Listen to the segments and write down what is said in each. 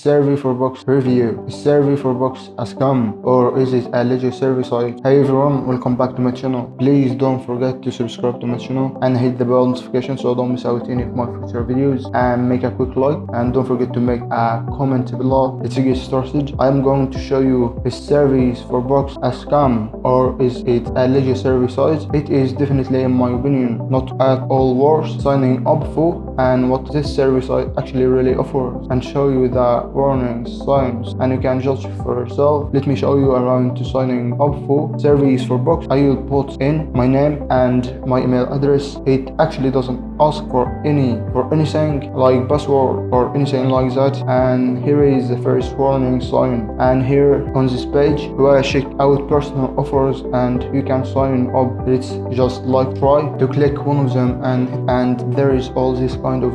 Survey for Books review. Is Survey for Books a scam or is it a legit survey site? Hey everyone, welcome back to my channel. Please don't forget to subscribe to my channel and hit the bell notification so don't miss out any of my future videos, and make a quick like and don't forget to make a comment below. Let's get started. I am going to show you, is Surveys for Books a scam or is it a legit survey site? It is definitely, in my opinion, not at all worth signing up for, and what this survey site actually really offers, and show you the warning signs and you can judge for yourself. Let me show you around to signing up for Surveys for Books. I will put in my name and my email address. It actually doesn't ask for anything like password or anything like that, and here is the first warning sign. And here on this page you will check out personal offers and you can sign up. Let's just try to click one of them, and there is all this kind of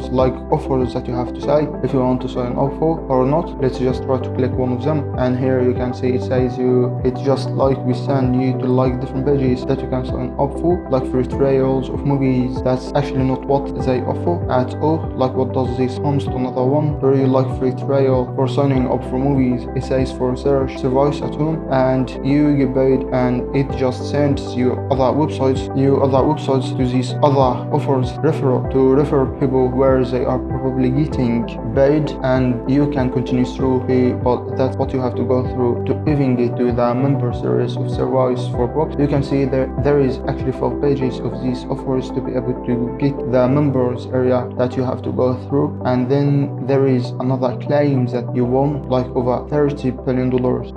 offers that you have to say if you want to sign up for or not. Let's just try to click one of them, and here you can see it says it's just we send you to different pages that you can sign up for, like free trials of movies. That's actually not what they offer at all. What does this comes to another one where you free trial for signing up for movies. It says for search service at home and you get paid, and it just sends you other websites to these other offers to refer people where they are probably getting paid, and you can continue through but that's what you have to go through to even get to the member series of Surveys for Books. You can see there is actually 4 pages of these offers to be able to get the members area that you have to go through, and then there is another claim that you won over $30 billion.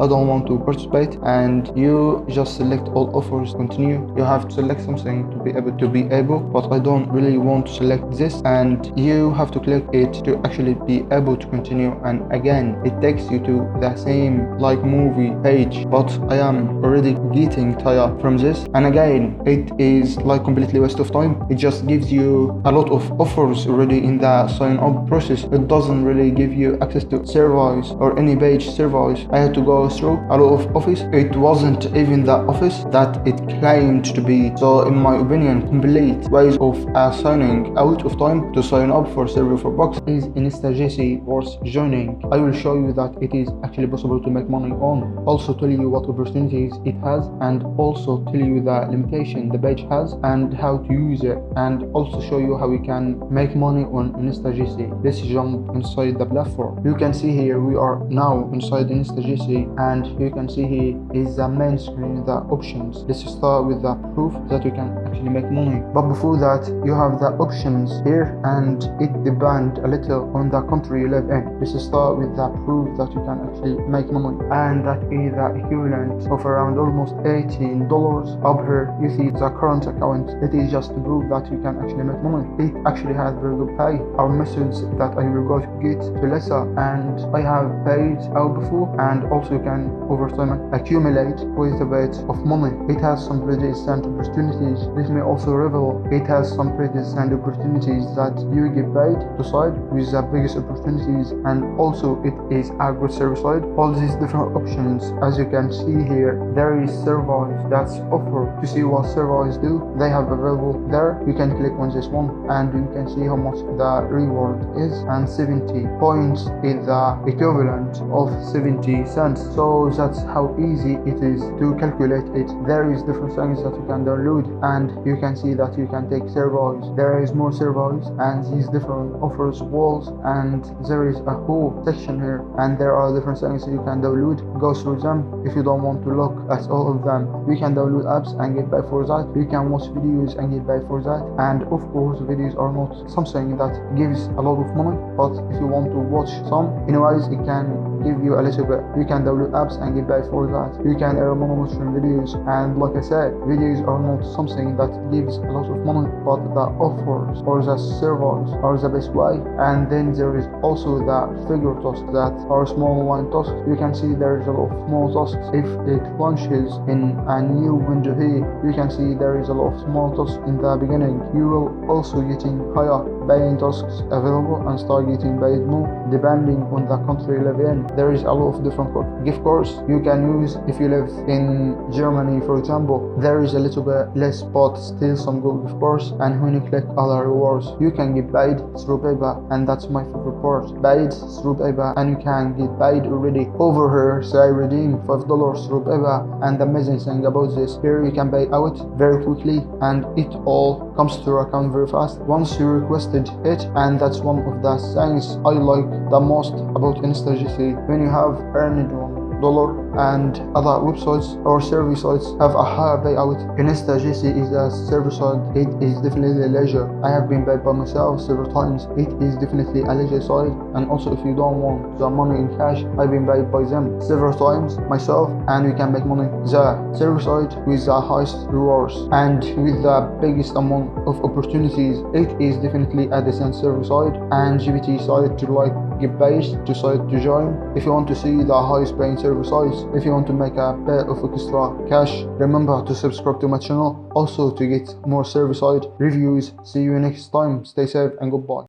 I don't want to participate, and you just select all offers, continue. You have to select something to be able, but I don't really want to select this, and you have to click it to actually be able to continue, and again it takes you to the same movie page, but I am already getting tired from this, and again it is completely waste of time. It just gives you a lot of offers already in the sign up process. It doesn't really give you access to surveys or any page surveys. I had to go through a lot of office. It wasn't even the office that it claimed to be. So in my opinion, complete waste of signing out of time to sign up for Survey for Books. Is InstaGC worth joining? I will show you that it is actually possible to make money on, also tell you what opportunities it has, and also tell you the limitation the page has and how to use it, and also show you how you can make money on InstaGC. Let's jump inside the platform. You can see here we are now inside InstaGC, and you can see here is the main screen, the options. Let's start with the proof that you can actually make money, but before that you have the options here, and it depends a little on the country you live in. Let's start with the proof that you can actually make money, and that is the equivalent of around almost $18. Up here you see the current account. It is just to prove that you can actually make money. It actually has very good pay. Our methods that I will go to get to lesser, and I have paid out before, and also you can over time accumulate quite a bit of money. It has some pretty decent opportunities. Let me also reveal it has some pretty decent opportunities that you get paid to side with the biggest opportunities, and also it is a good service side. All these different options, as you can see here, there is surveys that's offered. To see what surveys do, they have available there. You can click on this one and you can see how much the reward is, and 70 points is the equivalent of 70 cents. So that's how easy it is to calculate it. There is different things that you can download, and you can see that you can take surveys. There is more surveys and these different offers walls, and there is a whole section here, and there are different things that you can download. Go through them. If you don't want to look at all of them, you can download apps and get paid for that. You can watch videos and get paid for that, and of course videos are not something that gives a lot of money, but if you want to watch some anyways, it can give you a little bit. You can download apps and get paid for that. You can earn money watching videos, and like I said, videos are not something that gives a lot of money, but the offers or the surveys are the best way. And then there is also the figure tasks that are small one tasks. You can see there is a lot of small tasks. If it launches in a new window here, you can see there is a lot of small tasks in the beginning. You will also getting higher paying tasks available and start getting paid more depending on the country you live in. There is a lot of different gift cards you can use. If you live in Germany, for example, there is a little bit less but still some good gift cards, and when you click other rewards you can get paid through PayPal, and that's my favorite part, paid through PayPal, and you can get paid already over here. Say redeem $5 through PayPal, and the amazing thing about this, here you can pay out very quickly and it all comes to your account very fast once you requested it. And that's one of the things I like the most about InstaGC. When you have earned $1 and other websites or service sites have a higher payout, InstaGC is a service site. It is definitely leisure. I have been paid by myself several times. It is definitely a leisure site, and also if you don't want the money in cash, I've been paid by them several times myself, and you can make money. The service site with the highest rewards and with the biggest amount of opportunities. It is definitely a decent service site and GPT site to like get paid to site to join. If you want to see the highest paying service sites, if you want to make a bit of extra cash, remember to subscribe to my channel also to get more service site reviews. See you next time. Stay safe and goodbye.